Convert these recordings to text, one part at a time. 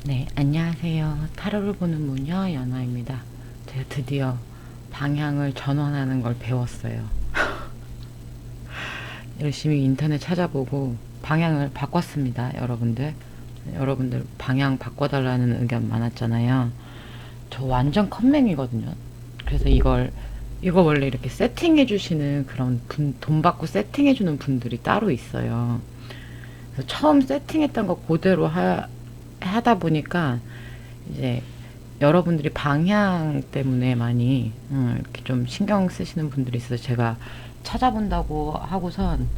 네, 안녕하세요. 타로를 보는 모녀 연아입니다. 제가 드디어 방향을 전환하는 걸 배웠어요. 열심히 인터넷 찾아보고 방향을 바꿨습니다, 여러분들. 여러분들 방향 바꿔달라는 의견 많았잖아요. 저 완전 컴맹이거든요. 그래서 이거 원래 이렇게 세팅해주시는 그런 돈 받고 세팅해주는 분들이 따로 있어요. 그래서 처음 세팅했던 거 그대로 하다 보니까 이제 여러분들이 방향 때문에 많이 이렇게 좀 신경 쓰시는 분들이 있어서 제가 찾아본다고 하고선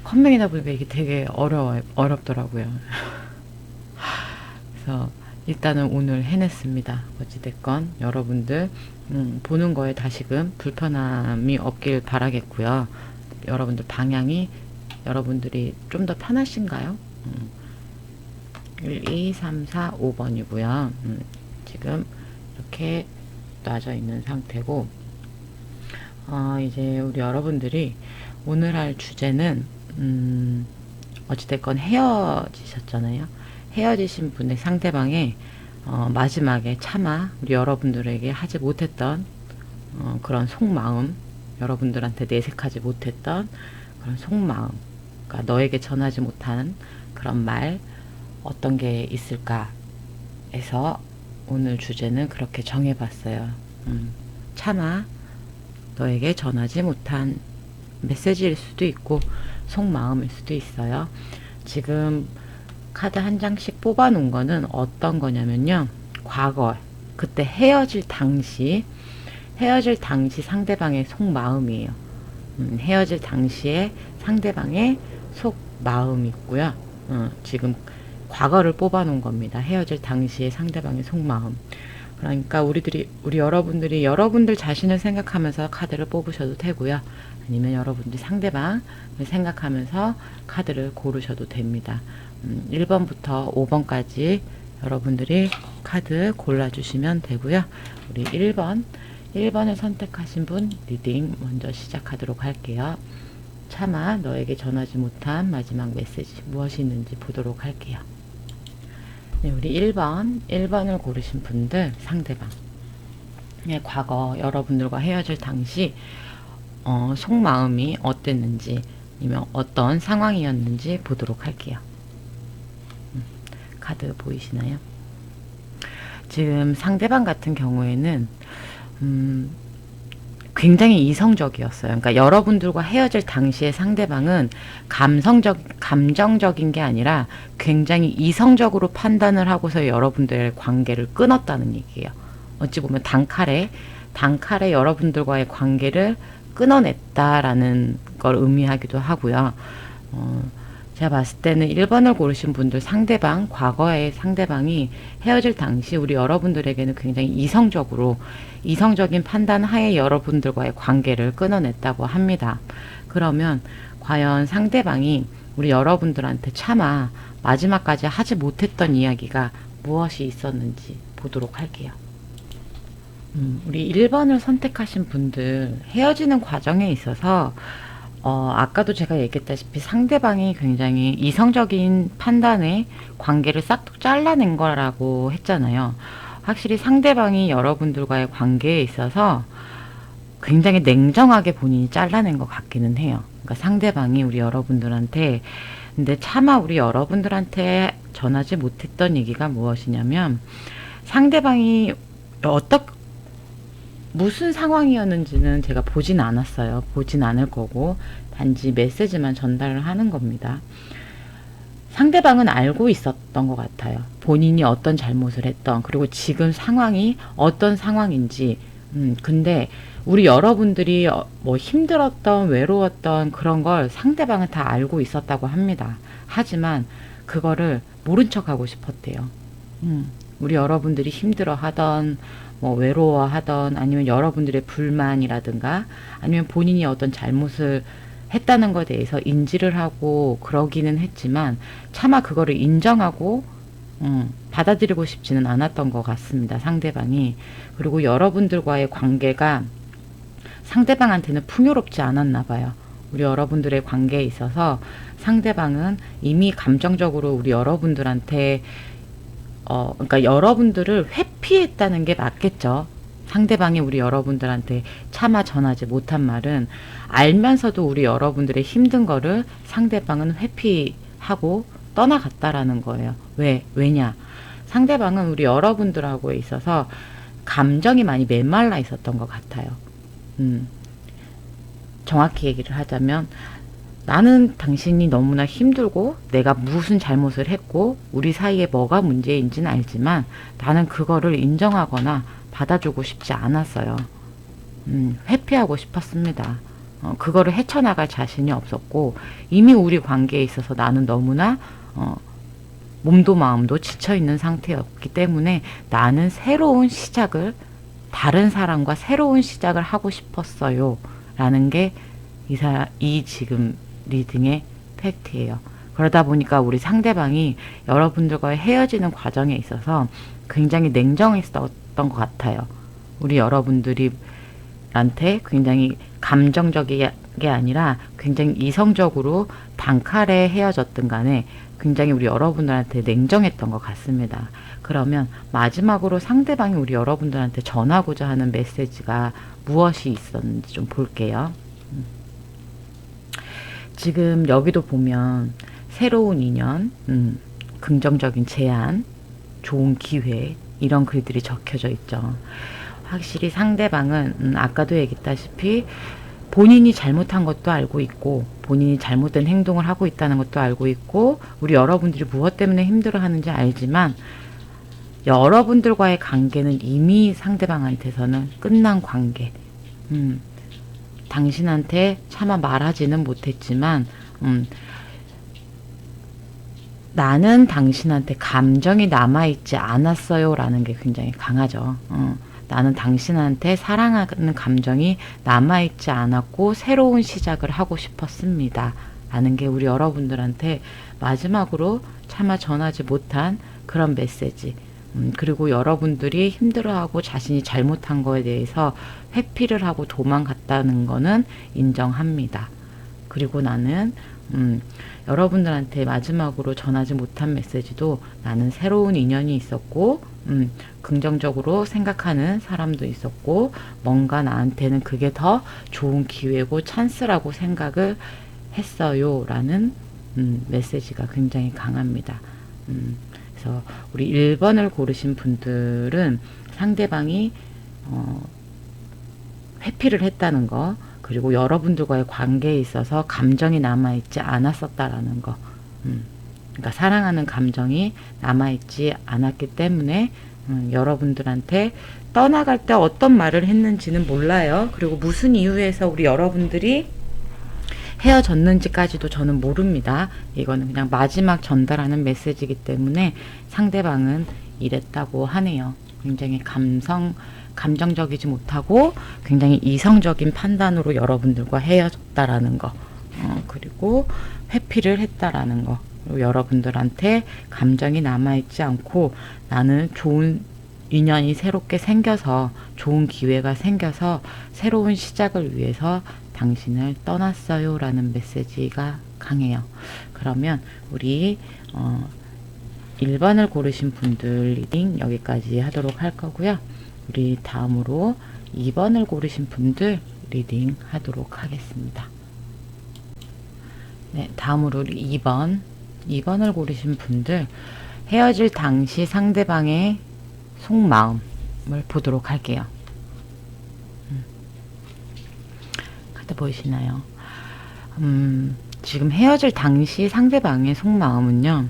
컴맹이다 보니까 이게 되게 어렵더라고요. 그래서 일단은 오늘 해냈습니다. 어찌됐건 여러분들 보는 거에 다시금 불편함이 없길 바라겠고요. 여러분들 방향이 여러분들이 좀 더 편하신가요? 1, 2, 3, 4, 5번이고요. 지금 이렇게 놔져 있는 상태고, 이제 우리 여러분들이 오늘 할 주제는, 어찌됐건 헤어지셨잖아요. 헤어지신 분의 상대방의 마지막에 차마 우리 여러분들에게 하지 못했던 그런 속마음, 여러분들한테 내색하지 못했던 그런 속마음, 그러니까 너에게 전하지 못한 그런 말, 어떤 게 있을까 해서 오늘 주제는 그렇게 정해봤어요. 차마 너에게 전하지 못한 메시지일 수도 있고 속마음일 수도 있어요. 지금 카드 한 장씩 뽑아 놓은 거는 어떤 거냐면요. 과거, 그때 헤어질 당시 상대방의 속마음이에요. 헤어질 당시에 상대방의 속마음이 있고요. 지금 과거를 뽑아 놓은 겁니다. 헤어질 당시에 상대방의 속마음. 그러니까 우리 여러분들이 여러분들 자신을 생각하면서 카드를 뽑으셔도 되고요. 아니면 여러분들이 상대방을 생각하면서 카드를 고르셔도 됩니다. 1번부터 5번까지 여러분들이 카드 골라주시면 되고요. 우리 1번을 선택하신 분 리딩 먼저 시작하도록 할게요. 차마 너에게 전하지 못한 마지막 메시지 무엇이 있는지 보도록 할게요. 네, 우리 1번을 고르신 분들 상대방. 네, 과거 여러분들과 헤어질 당시 속마음이 어땠는지 아니면 어떤 상황이었는지 보도록 할게요. 카드 보이시나요? 지금 상대방 같은 경우에는 굉장히 이성적이었어요. 그러니까 여러분들과 헤어질 당시에 상대방은 감정적인 게 아니라 굉장히 이성적으로 판단을 하고서 여러분들의 관계를 끊었다는 얘기예요. 어찌 보면 단칼에 여러분들과의 관계를 끊어냈다라는 걸 의미하기도 하고요. 제가 봤을 때는 1번을 고르신 분들 과거의 상대방이 헤어질 당시 우리 여러분들에게는 굉장히 이성적인 판단 하에 여러분들과의 관계를 끊어냈다고 합니다. 그러면 과연 상대방이 우리 여러분들한테 차마 마지막까지 하지 못했던 이야기가 무엇이 있었는지 보도록 할게요. 우리 1번을 선택하신 분들 헤어지는 과정에 있어서 아까도 제가 얘기했다시피 상대방이 굉장히 이성적인 판단에 관계를 싹둑 잘라낸 거라고 했잖아요. 확실히 상대방이 여러분들과의 관계에 있어서 굉장히 냉정하게 본인이 잘라낸 것 같기는 해요. 그러니까 상대방이 우리 여러분들한테 근데 차마 우리 여러분들한테 전하지 못했던 얘기가 무엇이냐면 상대방이 무슨 상황이었는지는 제가 보진 않았어요. 보진 않을 거고 단지 메시지만 전달을 하는 겁니다. 상대방은 알고 있었던 것 같아요. 본인이 어떤 잘못을 했던 그리고 지금 상황이 어떤 상황인지 근데 우리 여러분들이 뭐 힘들었던 외로웠던 그런 걸 상대방은 다 알고 있었다고 합니다. 하지만 그거를 모른 척하고 싶었대요. 우리 여러분들이 힘들어하던 뭐 외로워하던 아니면 여러분들의 불만이라든가 아니면 본인이 어떤 잘못을 했다는 것에 대해서 인지를 하고 그러기는 했지만 차마 그거를 인정하고 받아들이고 싶지는 않았던 것 같습니다. 상대방이. 그리고 여러분들과의 관계가 상대방한테는 풍요롭지 않았나 봐요. 우리 여러분들의 관계에 있어서 상대방은 이미 감정적으로 우리 여러분들한테 그러니까 여러분들을 회피했다는 게 맞겠죠. 상대방이 우리 여러분들한테 차마 전하지 못한 말은 알면서도 우리 여러분들의 힘든 거를 상대방은 회피하고 떠나갔다라는 거예요. 왜냐? 상대방은 우리 여러분들하고 있어서 감정이 많이 메말라 있었던 것 같아요. 정확히 얘기를 하자면 나는 당신이 너무나 힘들고 내가 무슨 잘못을 했고 우리 사이에 뭐가 문제인지는 알지만 나는 그거를 인정하거나 받아주고 싶지 않았어요. 회피하고 싶었습니다. 그거를 헤쳐나갈 자신이 없었고 이미 우리 관계에 있어서 나는 너무나 몸도 마음도 지쳐있는 상태였기 때문에 나는 새로운 시작을 다른 사람과 새로운 시작을 하고 싶었어요. 라는 게 이 지금 리딩의 팩트예요. 그러다 보니까 우리 상대방이 여러분들과의 헤어지는 과정에 있어서 굉장히 냉정했었던 것 같아요. 우리 여러분들한테 굉장히 감정적인 게 아니라 굉장히 이성적으로 단칼에 헤어졌든 간에 굉장히 우리 여러분들한테 냉정했던 것 같습니다. 그러면 마지막으로 상대방이 우리 여러분들한테 전하고자 하는 메시지가 무엇이 있었는지 좀 볼게요. 지금 여기도 보면 새로운 인연, 긍정적인 제안, 좋은 기회 이런 글들이 적혀져 있죠. 확실히 상대방은 아까도 얘기했다시피 본인이 잘못한 것도 알고 있고 본인이 잘못된 행동을 하고 있다는 것도 알고 있고 우리 여러분들이 무엇 때문에 힘들어하는지 알지만 여러분들과의 관계는 이미 상대방한테서는 끝난 관계. 당신한테 차마 말하지는 못했지만 나는 당신한테 감정이 남아있지 않았어요 라는 게 굉장히 강하죠. 나는 당신한테 사랑하는 감정이 남아있지 않았고 새로운 시작을 하고 싶었습니다 라는 게 우리 여러분들한테 마지막으로 차마 전하지 못한 그런 메시지. 그리고 여러분들이 힘들어하고 자신이 잘못한 거에 대해서 회피를 하고 도망갔다는 거는 인정합니다. 그리고 나는 여러분들한테 마지막으로 전하지 못한 메시지도 나는 새로운 인연이 있었고 긍정적으로 생각하는 사람도 있었고 뭔가 나한테는 그게 더 좋은 기회고 찬스라고 생각을 했어요 라는 메시지가 굉장히 강합니다. 그래서 우리 1번을 고르신 분들은 상대방이 회피를 했다는 거 그리고 여러분들과의 관계에 있어서 감정이 남아있지 않았었다라는 거 그러니까 사랑하는 감정이 남아있지 않았기 때문에 여러분들한테 떠나갈 때 어떤 말을 했는지는 몰라요. 그리고 무슨 이유에서 우리 여러분들이 헤어졌는지까지도 저는 모릅니다. 이거는 그냥 마지막 전달하는 메시지이기 때문에 상대방은 이랬다고 하네요. 굉장히 감정적이지 못하고 굉장히 이성적인 판단으로 여러분들과 헤어졌다라는 거 그리고 회피를 했다라는 거 그리고 여러분들한테 감정이 남아있지 않고 나는 좋은 인연이 새롭게 생겨서 좋은 기회가 생겨서 새로운 시작을 위해서 당신을 떠났어요 라는 메시지가 강해요. 그러면 우리 1번을 고르신 분들 리딩 여기까지 하도록 할 거고요. 우리 다음으로 2번을 고르신 분들 리딩 하도록 하겠습니다. 네, 다음으로 우리 2번을 고르신 분들 헤어질 당시 상대방의 속마음을 보도록 할게요. 카드 보이시나요? 지금 헤어질 당시 상대방의 속마음은요.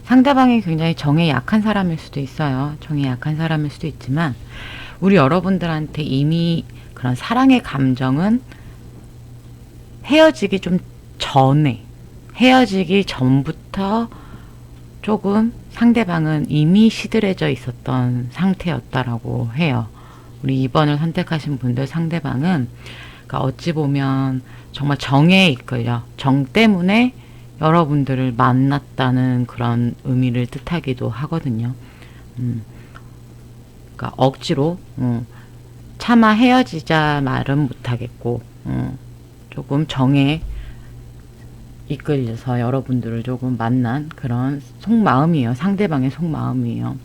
상대방이 굉장히 정에 약한 사람일 수도 있어요. 정에 약한 사람일 수도 있지만 우리 여러분들한테 이미 그런 사랑의 감정은 헤어지기 좀 전에 헤어지기 전부터 조금 상대방은 이미 시들해져 있었던 상태였다라고 해요. 우리 2번을 선택하신 분들 상대방은 그러니까 어찌 보면 정말 정에 이끌려 정 때문에 여러분들을 만났다는 그런 의미를 뜻하기도 하거든요. 그러니까 억지로 차마 헤어지자 말은 못하겠고 조금 정에 이끌려서 여러분들을 조금 만난 그런 속마음이에요. 상대방의 속마음이에요.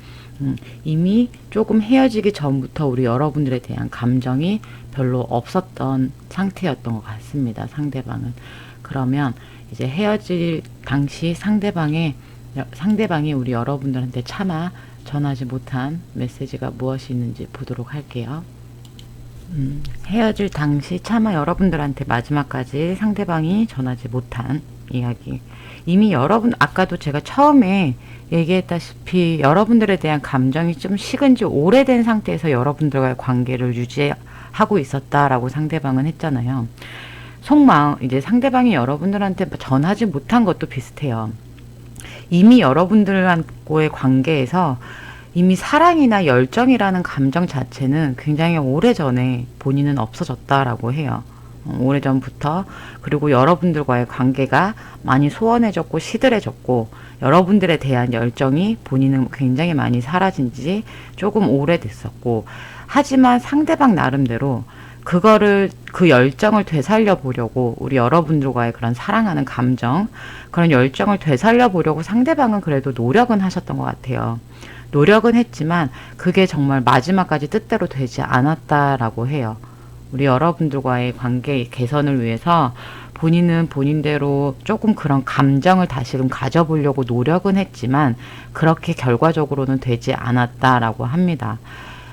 이미 조금 헤어지기 전부터 우리 여러분들에 대한 감정이 별로 없었던 상태였던 것 같습니다. 상대방은. 그러면 이제 헤어질 당시 상대방이 우리 여러분들한테 차마 전하지 못한 메시지가 무엇이 있는지 보도록 할게요. 헤어질 당시 차마 여러분들한테 마지막까지 상대방이 전하지 못한 이야기. 이미 여러분, 아까도 제가 처음에 얘기했다시피 여러분들에 대한 감정이 좀 식은 지 오래된 상태에서 여러분들과의 관계를 유지하고 있었다라고 상대방은 했잖아요. 속마음, 이제 상대방이 여러분들한테 전하지 못한 것도 비슷해요. 이미 여러분들과의 관계에서 이미 사랑이나 열정이라는 감정 자체는 굉장히 오래전에 본인은 없어졌다라고 해요. 오래전부터. 그리고 여러분들과의 관계가 많이 소원해졌고 시들해졌고 여러분들에 대한 열정이 본인은 굉장히 많이 사라진 지 조금 오래됐었고, 하지만 상대방 나름대로 그 열정을 되살려 보려고, 우리 여러분들과의 그런 사랑하는 감정, 그런 열정을 되살려 보려고 상대방은 그래도 노력은 하셨던 것 같아요. 노력은 했지만 그게 정말 마지막까지 뜻대로 되지 않았다라고 해요. 우리 여러분들과의 관계 개선을 위해서 본인은 본인대로 조금 그런 감정을 다시금 가져보려고 노력은 했지만 그렇게 결과적으로는 되지 않았다라고 합니다.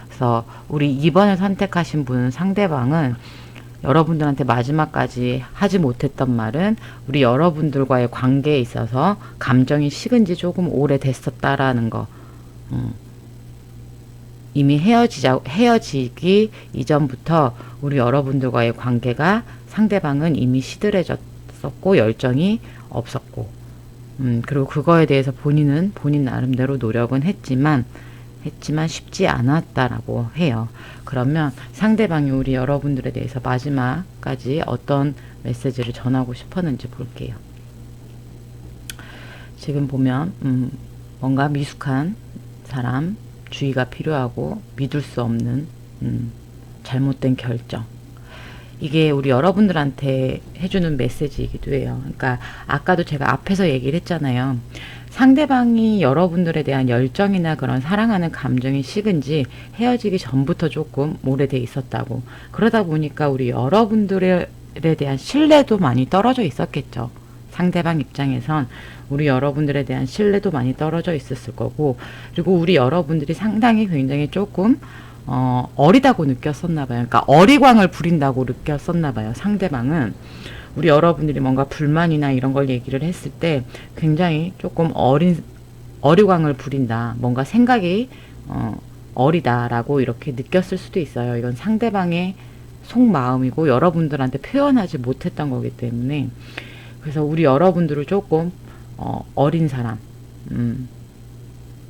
그래서 우리 2번을 선택하신 분 상대방은 여러분들한테 마지막까지 하지 못했던 말은 우리 여러분들과의 관계에 있어서 감정이 식은 지 조금 오래됐었다라는 거. 이미 헤어지기 이전부터 우리 여러분들과의 관계가 상대방은 이미 시들해졌었고 열정이 없었고, 그리고 그거에 대해서 본인은 본인 나름대로 노력은 했지만 쉽지 않았다라고 해요. 그러면 상대방이 우리 여러분들에 대해서 마지막까지 어떤 메시지를 전하고 싶었는지 볼게요. 지금 보면 뭔가 미숙한 사람, 주의가 필요하고 믿을 수 없는 잘못된 결정. 이게 우리 여러분들한테 해주는 메시지이기도 해요. 그러니까 아까도 제가 앞에서 얘기를 했잖아요. 상대방이 여러분들에 대한 열정이나 그런 사랑하는 감정이 식은지 헤어지기 전부터 조금 오래돼 있었다고. 그러다 보니까 우리 여러분들에 대한 신뢰도 많이 떨어져 있었겠죠. 상대방 입장에선 우리 여러분들에 대한 신뢰도 많이 떨어져 있었을 거고, 그리고 우리 여러분들이 상당히 굉장히 조금 어리다고 느꼈었나 봐요. 그러니까 어리광을 부린다고 느꼈었나 봐요. 상대방은 우리 여러분들이 뭔가 불만이나 이런 걸 얘기를 했을 때 굉장히 조금 어리광을 부린다. 뭔가 생각이 어리다라고 이렇게 느꼈을 수도 있어요. 이건 상대방의 속마음이고 여러분들한테 표현하지 못했던 거기 때문에. 그래서 우리 여러분들을 조금 어린 사람,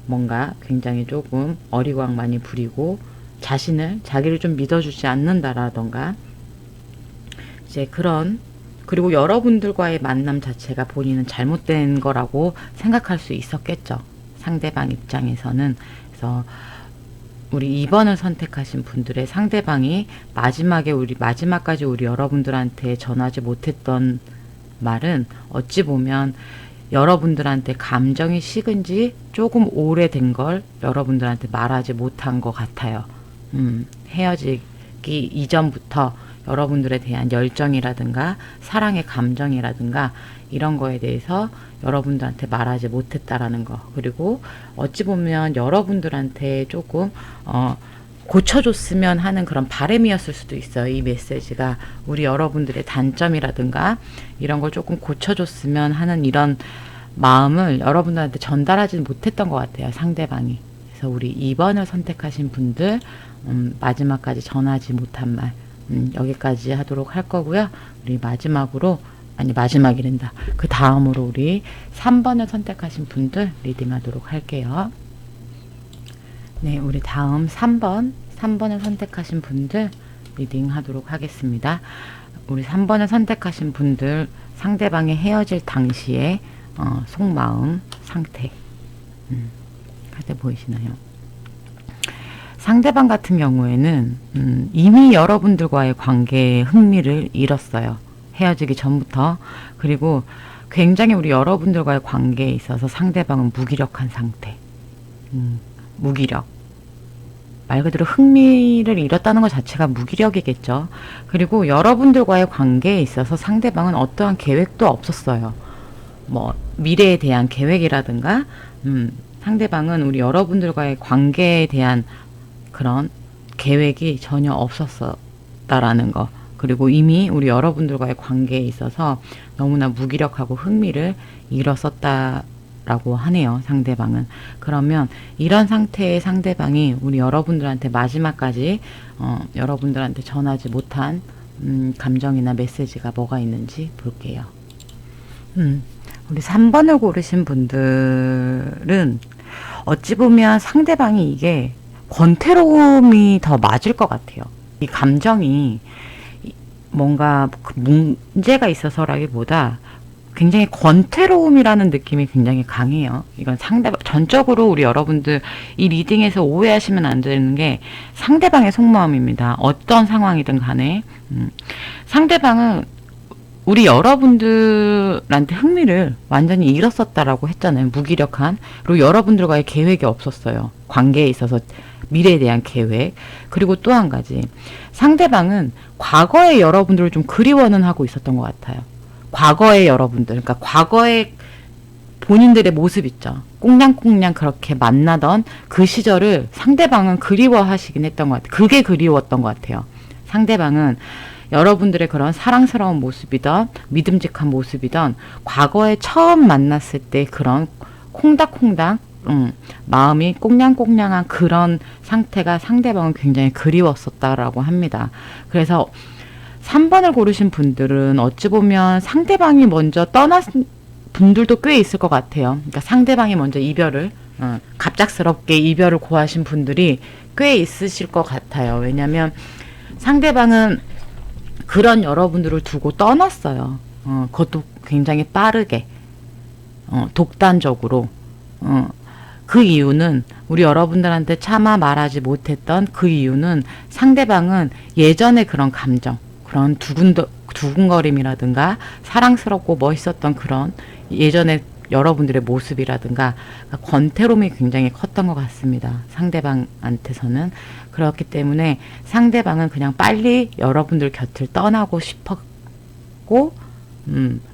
뭔가 굉장히 조금 어리광 많이 부리고 자기를 좀 믿어주지 않는다라던가, 이제 그리고 여러분들과의 만남 자체가 본인은 잘못된 거라고 생각할 수 있었겠죠. 상대방 입장에서는. 그래서 우리 2번을 선택하신 분들의 상대방이 마지막까지 우리 여러분들한테 전하지 못했던 말은 어찌 보면 여러분들한테 감정이 식은 지 조금 오래된 걸 여러분들한테 말하지 못한 것 같아요. 헤어지기 이전부터 여러분들에 대한 열정이라든가 사랑의 감정이라든가 이런 거에 대해서 여러분들한테 말하지 못했다라는 거. 그리고 어찌 보면 여러분들한테 조금 고쳐줬으면 하는 그런 바람이었을 수도 있어요. 이 메시지가 우리 여러분들의 단점이라든가 이런 걸 조금 고쳐줬으면 하는 이런 마음을 여러분들한테 전달하지 못했던 것 같아요. 상대방이. 그래서 우리 2번을 선택하신 분들 마지막까지 전하지 못한 말 여기까지 하도록 할 거고요. 우리 마지막이란다. 그 다음으로 우리 3번을 선택하신 분들 리딩하도록 할게요. 네, 우리 다음 3번을 선택하신 분들 리딩하도록 하겠습니다. 우리 3번을 선택하신 분들 상대방이 헤어질 당시에 속마음 상태 카드 보이시나요? 상대방 같은 경우에는 이미 여러분들과의 관계에 흥미를 잃었어요. 헤어지기 전부터. 그리고 굉장히 우리 여러분들과의 관계에 있어서 상대방은 무기력한 상태. 무기력. 말 그대로 흥미를 잃었다는 것 자체가 무기력이겠죠. 그리고 여러분들과의 관계에 있어서 상대방은 어떠한 계획도 없었어요. 뭐 미래에 대한 계획이라든가 상대방은 우리 여러분들과의 관계에 대한 그런 계획이 전혀 없었다라는 거. 그리고 이미 우리 여러분들과의 관계에 있어서 너무나 무기력하고 흥미를 잃었었다라고 하네요. 상대방은. 그러면 이런 상태의 상대방이 우리 여러분들한테 마지막까지 여러분들한테 전하지 못한 감정이나 메시지가 뭐가 있는지 볼게요. 우리 3번을 고르신 분들은 어찌 보면 상대방이 이게 권태로움이 더 맞을 것 같아요. 이 감정이 뭔가 문제가 있어서라기보다 굉장히 권태로움이라는 느낌이 굉장히 강해요. 이건 전적으로 우리 여러분들 이 리딩에서 오해하시면 안 되는 게 상대방의 속마음입니다. 어떤 상황이든 간에 상대방은 우리 여러분들한테 흥미를 완전히 잃었었다라고 했잖아요. 무기력한. 그리고 여러분들과의 계획이 없었어요. 관계에 있어서 미래에 대한 계획. 그리고 또 한 가지. 상대방은 과거의 여러분들을 좀 그리워는 하고 있었던 것 같아요. 과거의 여러분들. 그러니까 과거의 본인들의 모습 있죠. 꽁냥꽁냥 그렇게 만나던 그 시절을 상대방은 그리워하시긴 했던 것 같아요. 그게 그리웠던 것 같아요. 상대방은 여러분들의 그런 사랑스러운 모습이던 믿음직한 모습이던 과거에 처음 만났을 때 그런 콩닥콩닥 마음이 꽁냥꽁냥한 그런 상태가 상대방은 굉장히 그리웠었다라고 합니다. 그래서 3번을 고르신 분들은 어찌 보면 상대방이 먼저 떠난 분들도 꽤 있을 것 같아요. 그러니까 상대방이 먼저 이별을 갑작스럽게 이별을 고하신 분들이 꽤 있으실 것 같아요. 왜냐하면 상대방은 그런 여러분들을 두고 떠났어요. 그것도 굉장히 빠르게, 독단적으로. 그 이유는 우리 여러분들한테 차마 말하지 못했던 그 이유는 상대방은 예전의 그런 감정, 그런 두근거림이라든가 사랑스럽고 멋있었던 그런 예전의 여러분들의 모습이라든가 권태로움이 굉장히 컸던 것 같습니다. 상대방한테서는. 그렇기 때문에 상대방은 그냥 빨리 여러분들 곁을 떠나고 싶었고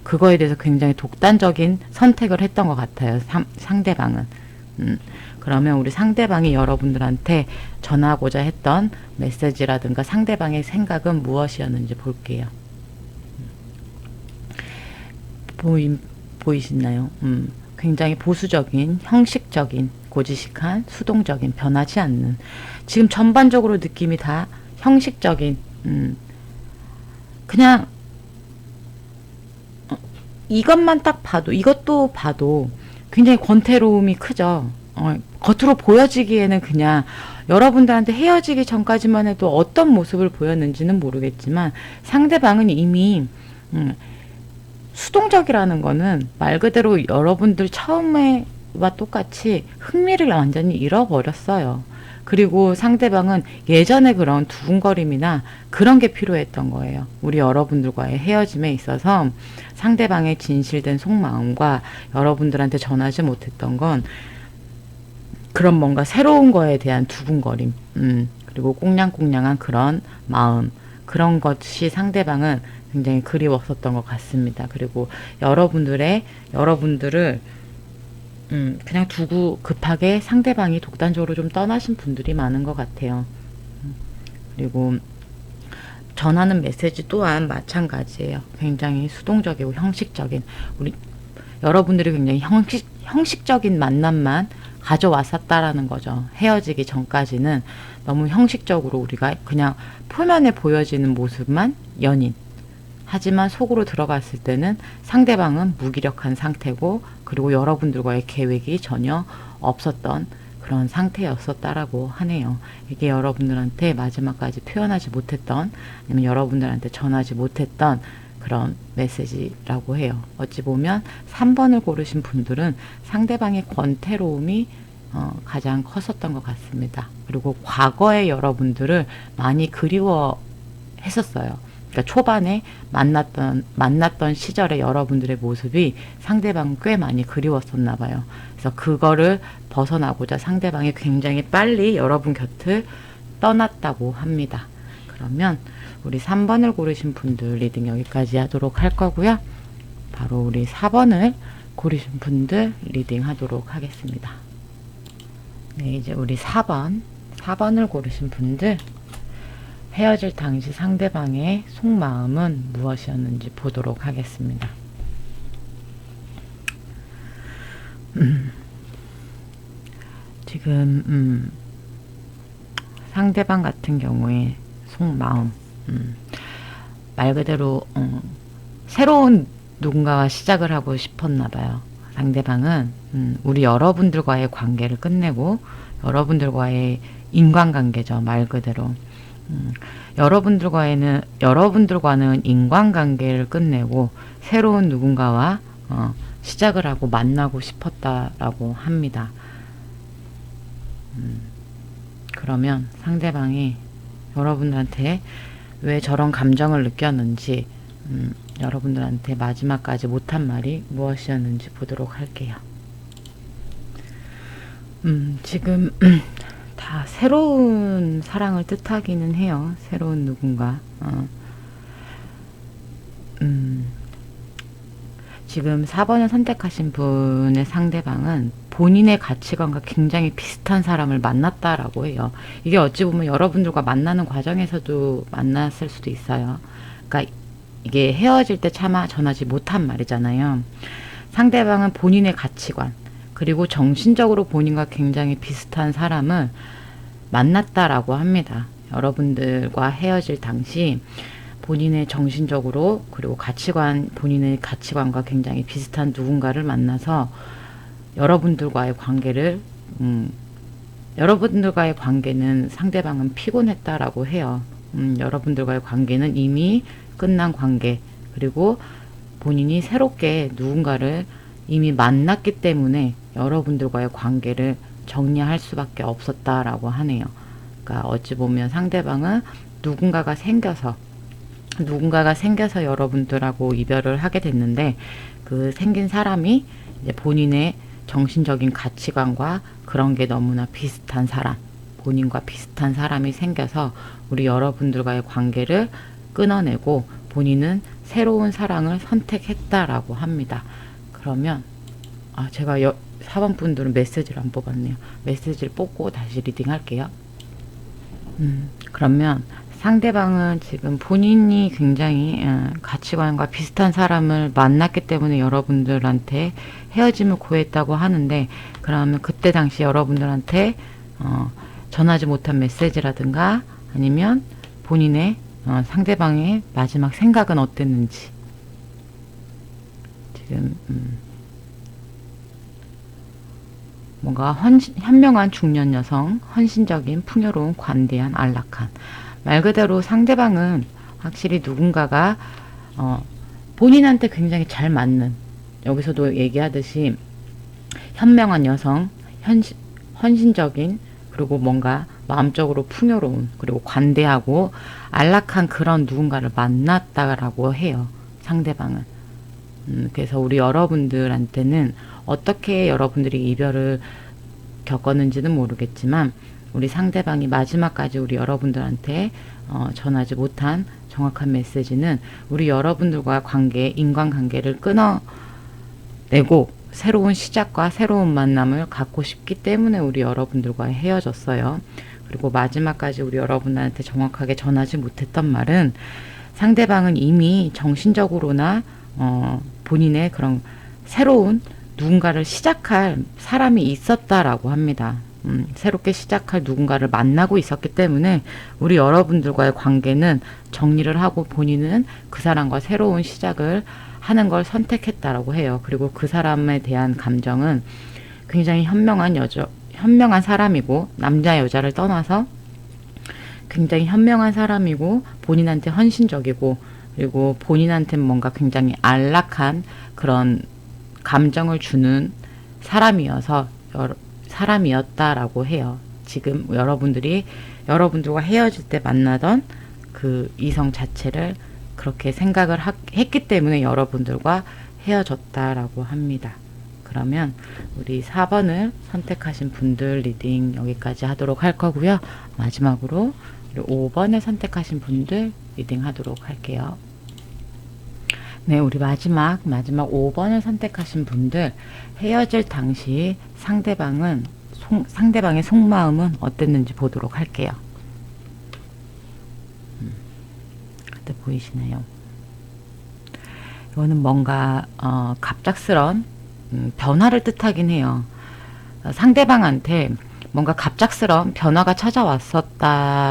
그거에 대해서 굉장히 독단적인 선택을 했던 것 같아요. 상대방은. 그러면 우리 상대방이 여러분들한테 전하고자 했던 메시지라든가 상대방의 생각은 무엇이었는지 볼게요. 보이시나요? 굉장히 보수적인, 형식적인, 고지식한, 수동적인, 변하지 않는. 지금 전반적으로 느낌이 다 형식적인, 그냥 이것만 딱 봐도, 이것도 봐도 굉장히 권태로움이 크죠. 겉으로 보여지기에는 그냥 여러분들한테 헤어지기 전까지만 해도 어떤 모습을 보였는지는 모르겠지만 상대방은 이미 수동적이라는 거는 말 그대로 여러분들 처음에와 똑같이 흥미를 완전히 잃어버렸어요. 그리고 상대방은 예전에 그런 두근거림이나 그런 게 필요했던 거예요. 우리 여러분들과의 헤어짐에 있어서 상대방의 진실된 속마음과 여러분들한테 전하지 못했던 건 그런 뭔가 새로운 거에 대한 두근거림, 그리고 꽁냥꽁냥한 그런 마음, 그런 것이 상대방은 굉장히 그리웠었던 것 같습니다. 그리고 여러분들을 그냥 두고 급하게 상대방이 독단적으로 좀 떠나신 분들이 많은 것 같아요. 그리고 전하는 메시지 또한 마찬가지예요. 굉장히 수동적이고 형식적인, 우리 여러분들이 굉장히 형식적인 만남만 가져왔었다라는 거죠. 헤어지기 전까지는 너무 형식적으로 우리가 그냥 표면에 보여지는 모습만 연인. 하지만 속으로 들어갔을 때는 상대방은 무기력한 상태고 그리고 여러분들과의 계획이 전혀 없었던 그런 상태였었다라고 하네요. 이게 여러분들한테 마지막까지 표현하지 못했던 아니면 여러분들한테 전하지 못했던 그런 메시지라고 해요. 어찌 보면 3번을 고르신 분들은 상대방의 권태로움이 가장 컸었던 것 같습니다. 그리고 과거의 여러분들을 많이 그리워했었어요. 그러니까 초반에 만났던 시절의 여러분들의 모습이 상대방 꽤 많이 그리웠었나 봐요. 그래서 그거를 벗어나고자 상대방이 굉장히 빨리 여러분 곁을 떠났다고 합니다. 그러면 우리 3번을 고르신 분들 리딩 여기까지 하도록 할 거고요. 바로 우리 4번을 고르신 분들 리딩 하도록 하겠습니다. 네, 이제 우리 4번을 고르신 분들 헤어질 당시 상대방의 속마음은 무엇이었는지 보도록 하겠습니다. 지금 상대방 같은 경우에 속마음, 말 그대로 새로운 누군가와 시작을 하고 싶었나 봐요. 상대방은 우리 여러분들과의 관계를 끝내고, 여러분들과의 인간관계죠, 말 그대로. 여러분들과는 인간관계를 끝내고 새로운 누군가와 시작을 하고 만나고 싶었다라고 합니다. 그러면 상대방이 여러분들한테 왜 저런 감정을 느꼈는지, 여러분들한테 마지막까지 못한 말이 무엇이었는지 보도록 할게요. 지금 다 새로운 사랑을 뜻하기는 해요. 새로운 누군가. 지금 4번을 선택하신 분의 상대방은 본인의 가치관과 굉장히 비슷한 사람을 만났다라고 해요. 이게 어찌 보면 여러분들과 만나는 과정에서도 만났을 수도 있어요. 그러니까 이게 헤어질 때 차마 전하지 못한 말이잖아요. 상대방은 본인의 가치관, 그리고 정신적으로 본인과 굉장히 비슷한 사람을 만났다라고 합니다. 여러분들과 헤어질 당시 본인의 정신적으로, 그리고 본인의 가치관과 굉장히 비슷한 누군가를 만나서 여러분들과의 관계는 상대방은 피곤했다라고 해요. 여러분들과의 관계는 이미 끝난 관계, 그리고 본인이 새롭게 누군가를 이미 만났기 때문에 여러분들과의 관계를 정리할 수밖에 없었다라고 하네요. 그러니까 어찌 보면 상대방은 누군가가 생겨서 여러분들하고 이별을 하게 됐는데, 그 생긴 사람이 이제 본인의 정신적인 가치관과 그런 게 너무나 비슷한 사람, 본인과 비슷한 사람이 생겨서 우리 여러분들과의 관계를 끊어내고 본인은 새로운 사랑을 선택했다라고 합니다. 그러면 제가 4번 분들은 메시지를 안 뽑았네요. 메시지를 뽑고 다시 리딩 할게요. 그러면 상대방은 지금 본인이 굉장히 가치관과 비슷한 사람을 만났기 때문에 여러분들한테 헤어짐을 고했다고 하는데, 그러면 그때 당시 여러분들한테 전하지 못한 메시지라든가 아니면 본인의 상대방의 마지막 생각은 어땠는지. 지금 뭔가 현명한 중년 여성, 헌신적인, 풍요로운, 관대한, 안락한. 말 그대로 상대방은 확실히 누군가가 본인한테 굉장히 잘 맞는, 여기서도 얘기하듯이 현명한 여성, 헌신적인, 그리고 뭔가 마음적으로 풍요로운, 그리고 관대하고 안락한 그런 누군가를 만났다라고 해요. 상대방은. 그래서 우리 여러분들한테는 어떻게 여러분들이 이별을 겪었는지는 모르겠지만, 우리 상대방이 마지막까지 우리 여러분들한테 전하지 못한 정확한 메시지는 우리 여러분들과 인간관계를 끊어내고 새로운 시작과 새로운 만남을 갖고 싶기 때문에 우리 여러분들과 헤어졌어요. 그리고 마지막까지 우리 여러분들한테 정확하게 전하지 못했던 말은, 상대방은 이미 정신적으로나 본인의 그런 새로운 누군가를 시작할 사람이 있었다라고 합니다. 새롭게 시작할 누군가를 만나고 있었기 때문에 우리 여러분들과의 관계는 정리를 하고 본인은 그 사람과 새로운 시작을 하는 걸 선택했다라고 해요. 그리고 그 사람에 대한 감정은 굉장히 현명한 사람이고, 남자 여자를 떠나서 굉장히 현명한 사람이고, 본인한테 헌신적이고, 그리고 본인한테는 뭔가 굉장히 안락한 그런 감정을 주는 사람이었다라고 해요. 지금 여러분들과 헤어질 때 만나던 그 이성 자체를 그렇게 생각을 했기 때문에 여러분들과 헤어졌다라고 합니다. 그러면 우리 4번을 선택하신 분들 리딩 여기까지 하도록 할 거고요. 마지막으로 우리 5번을 선택하신 분들 리딩 하도록 할게요. 네, 우리 마지막 5번을 선택하신 분들 헤어질 당시 상대방의 속마음은 어땠는지 보도록 할게요. 그때 보이시나요? 이거는 뭔가 갑작스런 변화를 뜻하긴 해요. 상대방한테 뭔가 갑작스런 변화가 찾아왔었다라고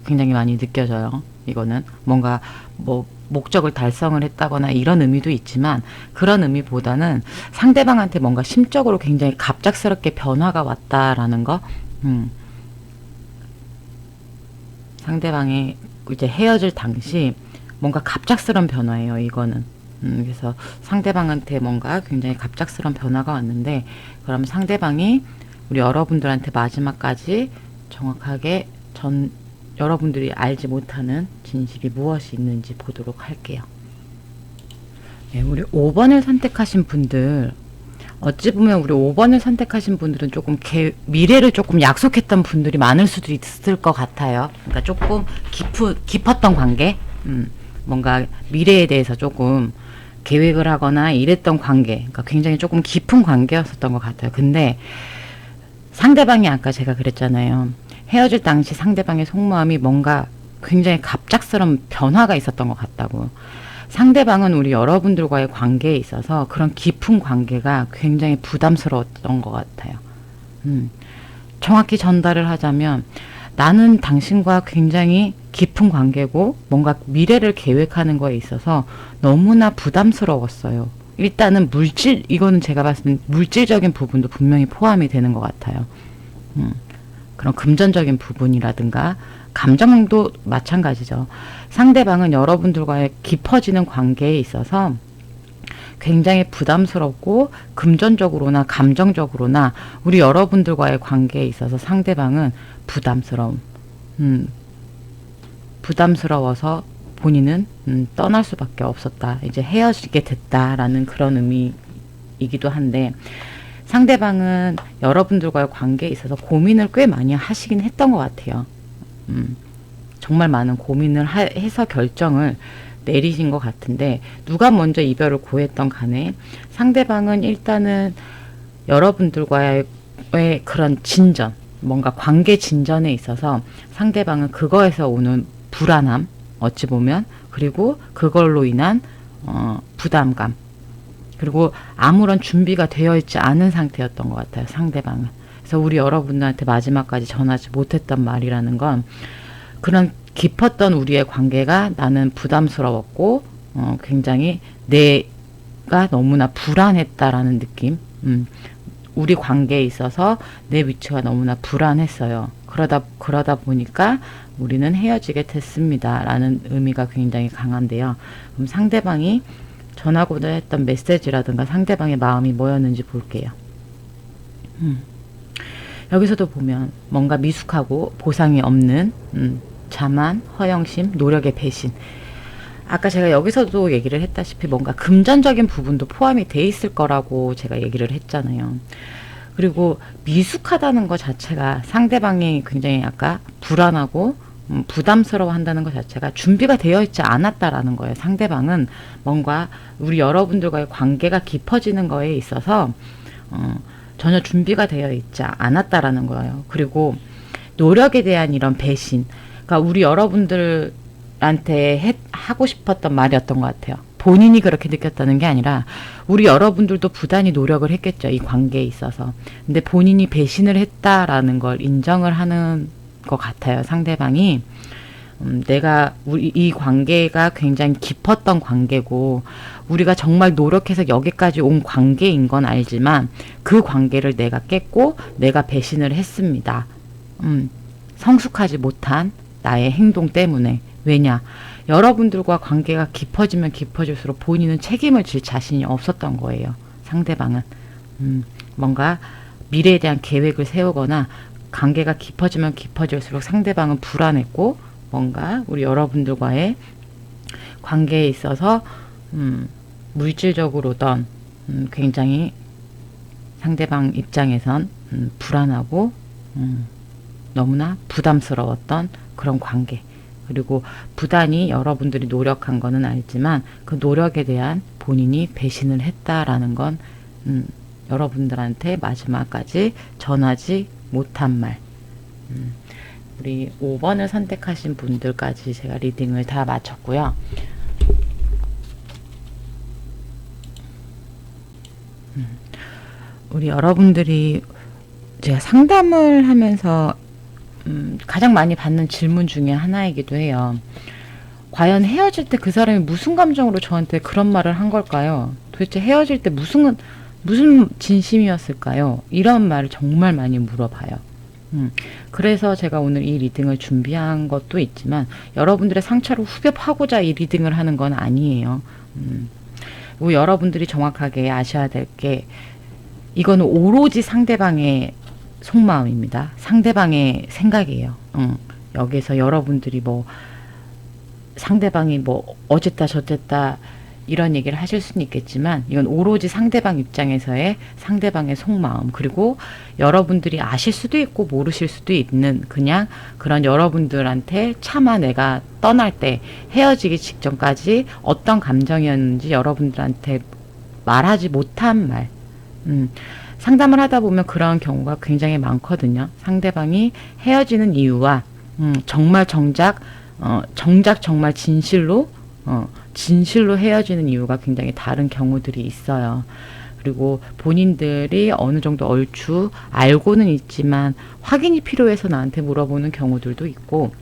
굉장히 많이 느껴져요. 이거는 뭔가 뭐 목적을 달성을 했다거나 이런 의미도 있지만 그런 의미보다는 상대방한테 뭔가 심적으로 굉장히 갑작스럽게 변화가 왔다라는 거. 상대방이 이제 헤어질 당시 뭔가 갑작스런 변화예요. 이거는. 그래서 상대방한테 뭔가 굉장히 갑작스런 변화가 왔는데 그럼 상대방이 우리 여러분들한테 마지막까지 정확하게 여러분들이 알지 못하는 진실이 무엇이 있는지 보도록 할게요. 네, 우리 5번을 선택하신 분들 어찌 보면 우리 5번을 선택하신 분들은 조금 미래를 조금 약속했던 분들이 많을 수도 있을 것 같아요. 그러니까 조금 깊었던 관계, 뭔가 미래에 대해서 조금 계획을 하거나 이랬던 관계, 그러니까 굉장히 조금 깊은 관계였었던 것 같아요. 근데 상대방이 아까 제가 그랬잖아요. 헤어질 당시 상대방의 속마음이 뭔가 굉장히 갑작스러운 변화가 있었던 것 같다고. 상대방은 우리 여러분들과의 관계에 있어서 그런 깊은 관계가 굉장히 부담스러웠던 것 같아요. 정확히 전달을 하자면 나는 당신과 굉장히 깊은 관계고 뭔가 미래를 계획하는 거에 있어서 너무나 부담스러웠어요. 일단은 이거는 제가 봤을 때 물질적인 부분도 분명히 포함이 되는 것 같아요. 그런 금전적인 부분이라든가 감정도 마찬가지죠. 상대방은 여러분들과의 깊어지는 관계에 있어서 굉장히 부담스럽고 금전적으로나 감정적으로나 우리 여러분들과의 관계에 있어서 상대방은 부담스러워서 본인은 떠날 수밖에 없었다. 이제 헤어지게 됐다라는 그런 의미이기도 한데 상대방은 여러분들과의 관계에 있어서 고민을 꽤 많이 하시긴 했던 것 같아요. 정말 많은 고민을 해서 결정을 내리신 것 같은데 누가 먼저 이별을 고했던 간에 상대방은 일단은 여러분들과의 그런 진전, 뭔가 관계 진전에 있어서 상대방은 그거에서 오는 불안함, 어찌 보면 그리고 그걸로 인한 부담감 그리고 아무런 준비가 되어 있지 않은 상태였던 것 같아요. 상대방은. 그래서 우리 여러분들한테 마지막까지 전하지 못했던 말이라는 건 그런 깊었던 우리의 관계가 나는 부담스러웠고 굉장히 내가 너무나 불안했다라는 느낌. 우리 관계에 있어서 내 위치가 너무나 불안했어요. 그러다 보니까 우리는 헤어지게 됐습니다. 라는 의미가 굉장히 강한데요. 그럼 상대방이 전하고자 했던 메시지라든가 상대방의 마음이 뭐였는지 볼게요. 여기서도 보면 뭔가 미숙하고 보상이 없는 자만, 허영심, 노력의 배신. 아까 제가 여기서도 얘기를 했다시피 뭔가 금전적인 부분도 포함이 돼 있을 거라고 제가 얘기를 했잖아요. 그리고 미숙하다는 것 자체가 상대방이 굉장히 아까 불안하고 부담스러워 한다는 것 자체가 준비가 되어 있지 않았다라는 거예요. 상대방은 뭔가 우리 여러분들과의 관계가 깊어지는 거에 있어서 전혀 준비가 되어 있지 않았다라는 거예요. 그리고 노력에 대한 이런 배신, 그러니까 우리 여러분들한테 하고 싶었던 말이었던 것 같아요. 본인이 그렇게 느꼈다는 게 아니라 우리 여러분들도 부단히 노력을 했겠죠. 이 관계에 있어서. 근데 본인이 배신을 했다라는 걸 인정을 하는 것 같아요. 상대방이 우리 이 관계가 굉장히 깊었던 관계고 우리가 정말 노력해서 여기까지 온 관계인 건 알지만 그 관계를 내가 깼고 내가 배신을 했습니다. 성숙하지 못한 나의 행동 때문에. 왜냐? 여러분들과 관계가 깊어지면 깊어질수록 본인은 책임을 질 자신이 없었던 거예요. 상대방은. 뭔가 미래에 대한 계획을 세우거나 관계가 깊어지면 깊어질수록 상대방은 불안했고 뭔가 우리 여러분들과의 관계에 있어서 물질적으로든 굉장히 상대방 입장에선 불안하고 너무나 부담스러웠던 그런 관계. 그리고 부단히 여러분들이 노력한 거는 알지만 그 노력에 대한 본인이 배신을 했다라는 건 여러분들한테 마지막까지 전하지 못한 말. 우리 5번을 선택하신 분들까지 제가 리딩을 다 마쳤고요. 우리 여러분들이 제가 상담을 하면서 가장 많이 받는 질문 중에 하나이기도 해요. 과연 헤어질 때 그 사람이 무슨 감정으로 저한테 그런 말을 한 걸까요? 도대체 헤어질 때 무슨 진심이었을까요? 이런 말을 정말 많이 물어봐요. 그래서 제가 오늘 이 리딩을 준비한 것도 있지만 여러분들의 상처를 후벼파고자 이 리딩을 하는 건 아니에요. 여러분들이 정확하게 아셔야 될 게 이거는 오로지 상대방의 속마음입니다. 상대방의 생각이에요. 여기서 여러분들이 뭐 상대방이 뭐 어쨌다 저쨌다 이런 얘기를 하실 수는 있겠지만 이건 오로지 상대방 입장에서의 상대방의 속마음, 그리고 여러분들이 아실 수도 있고 모르실 수도 있는 그냥 그런 여러분들한테 차마 내가 떠날 때 헤어지기 직전까지 어떤 감정이었는지 여러분들한테 말하지 못한 말. 상담을 하다 보면 그런 경우가 굉장히 많거든요. 상대방이 헤어지는 이유와 정말 정작 정말 진실로 헤어지는 이유가 굉장히 다른 경우들이 있어요. 그리고 본인들이 어느 정도 얼추 알고는 있지만 확인이 필요해서 나한테 물어보는 경우들도 있고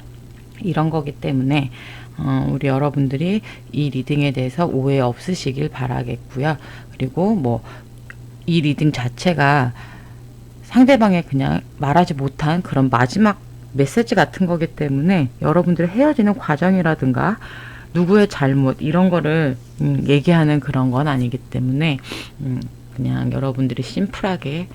이런 거기 때문에 우리 여러분들이 이 리딩에 대해서 오해 없으시길 바라겠고요. 그리고 뭐 이 리딩 자체가 상대방의 그냥 말하지 못한 그런 마지막 메시지 같은 거기 때문에 여러분들의 헤어지는 과정이라든가 누구의 잘못 이런 거를 얘기하는 그런 건 아니기 때문에 그냥 여러분들이 심플하게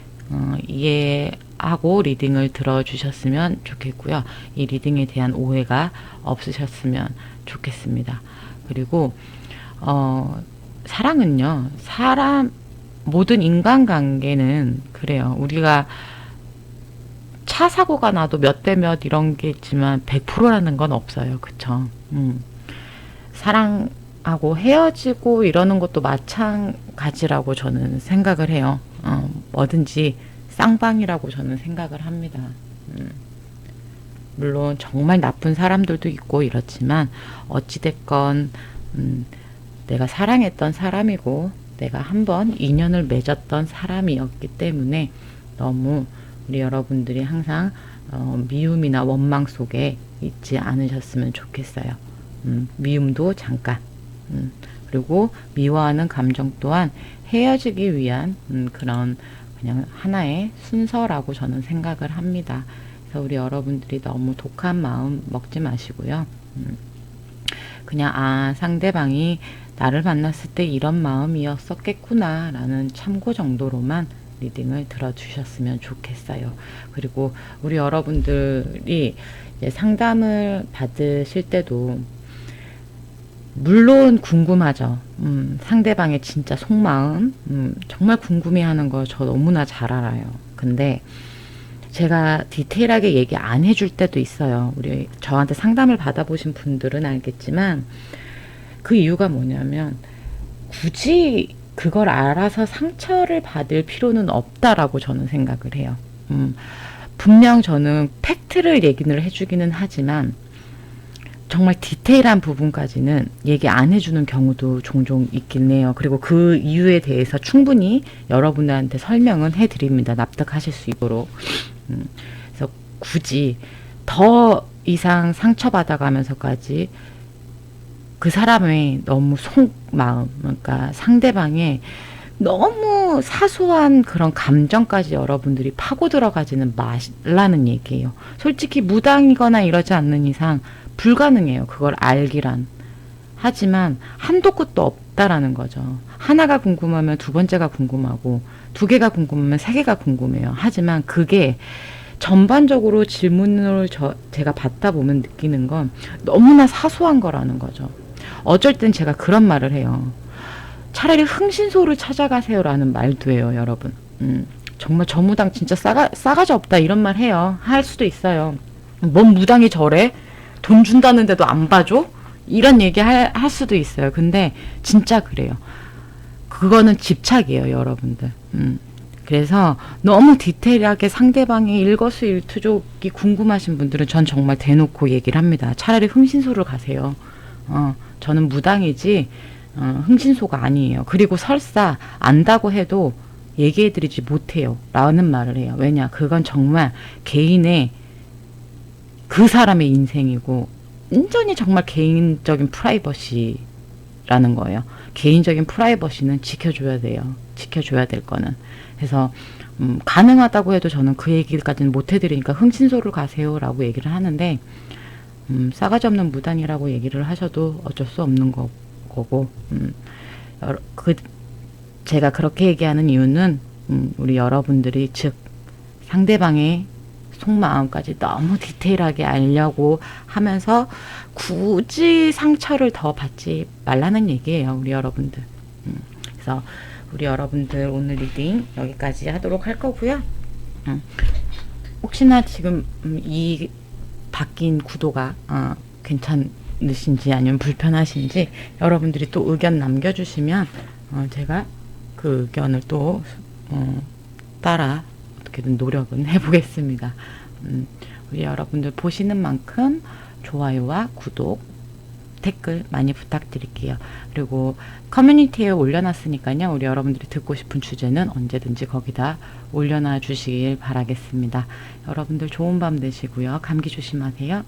이해하고 리딩을 들어주셨으면 좋겠고요. 이 리딩에 대한 오해가 없으셨으면 좋겠습니다. 그리고 사랑은요, 모든 인간관계는 그래요. 우리가 차 사고가 나도 몇 대 몇 이런 게 있지만 100%라는 건 없어요. 그쵸? 사랑하고 헤어지고 이러는 것도 마찬가지라고 저는 생각을 해요. 뭐든지 쌍방이라고 저는 생각을 합니다. 물론 정말 나쁜 사람들도 있고 이렇지만 어찌됐건 내가 사랑했던 사람이고 내가 한번 인연을 맺었던 사람이었기 때문에 너무 우리 여러분들이 항상 미움이나 원망 속에 있지 않으셨으면 좋겠어요. 미움도 잠깐. 그리고 미워하는 감정 또한 헤어지기 위한 그런 그냥 하나의 순서라고 저는 생각을 합니다. 그래서 우리 여러분들이 너무 독한 마음 먹지 마시고요. 그냥 상대방이 나를 만났을 때 이런 마음이었었겠구나 라는 참고 정도로만 리딩을 들어주셨으면 좋겠어요. 그리고 우리 여러분들이 이제 상담을 받으실 때도 물론 궁금하죠. 상대방의 진짜 속마음 정말 궁금해하는 거 저 너무나 잘 알아요. 근데 제가 디테일하게 얘기 안 해줄 때도 있어요. 우리 저한테 상담을 받아보신 분들은 알겠지만 그 이유가 뭐냐면 굳이 그걸 알아서 상처를 받을 필요는 없다라고 저는 생각을 해요. 분명 저는 팩트를 얘기를 해주기는 하지만 정말 디테일한 부분까지는 얘기 안 해주는 경우도 종종 있긴 해요. 그리고 그 이유에 대해서 충분히 여러분들한테 설명은 해드립니다. 납득하실 수 있도록. 그래서 굳이 더 이상 상처받아가면서까지 그 사람의 너무 속마음, 그러니까 상대방의 너무 사소한 그런 감정까지 여러분들이 파고 들어가지는 말라는 얘기예요. 솔직히 무당이거나 이러지 않는 이상 불가능해요. 그걸 알기란. 하지만 한도 끝도 없다라는 거죠. 하나가 궁금하면 두 번째가 궁금하고 두 개가 궁금하면 세 개가 궁금해요. 하지만 그게 전반적으로 질문을 제가 받다 보면 느끼는 건 너무나 사소한 거라는 거죠. 어쩔 땐 제가 그런 말을 해요. 차라리 흥신소를 찾아가세요라는 말도 해요, 여러분. 정말 저 무당 진짜 싸가지 없다 이런 말 해요. 할 수도 있어요. 뭔 무당이 저래? 돈 준다는데도 안 봐줘? 이런 얘기 할 수도 있어요. 근데 진짜 그래요. 그거는 집착이에요, 여러분들. 그래서 너무 디테일하게 상대방의 일거수일투족이 궁금하신 분들은 전 정말 대놓고 얘기를 합니다. 차라리 흥신소를 가세요. 저는 무당이지 흥신소가 아니에요. 그리고 설사 안다고 해도 얘기해드리지 못해요. 라는 말을 해요. 왜냐? 그건 정말 개인의 그 사람의 인생이고 완전히 정말 개인적인 프라이버시라는 거예요. 개인적인 프라이버시는 지켜줘야 돼요. 지켜줘야 될 거는. 그래서 가능하다고 해도 저는 그 얘기까지는 못 해드리니까 흥신소를 가세요라고 얘기를 하는데 싸가지 없는 무당이라고 얘기를 하셔도 어쩔 수 없는 거고 제가 그렇게 얘기하는 이유는 우리 여러분들이 즉 상대방의 속마음까지 너무 디테일하게 알려고 하면서 굳이 상처를 더 받지 말라는 얘기예요. 우리 여러분들. 그래서 우리 여러분들 오늘 리딩 여기까지 하도록 할 거고요. 혹시나 지금 이 바뀐 구도가 괜찮으신지 아니면 불편하신지 여러분들이 또 의견 남겨주시면 제가 그 의견을 또 따라 어떻게든 노력은 해보겠습니다. 우리 여러분들 보시는 만큼 좋아요와 구독, 댓글 많이 부탁드릴게요. 그리고 커뮤니티에 올려놨으니까요. 우리 여러분들이 듣고 싶은 주제는 언제든지 거기다 올려놔 주시길 바라겠습니다. 여러분들 좋은 밤 되시고요. 감기 조심하세요.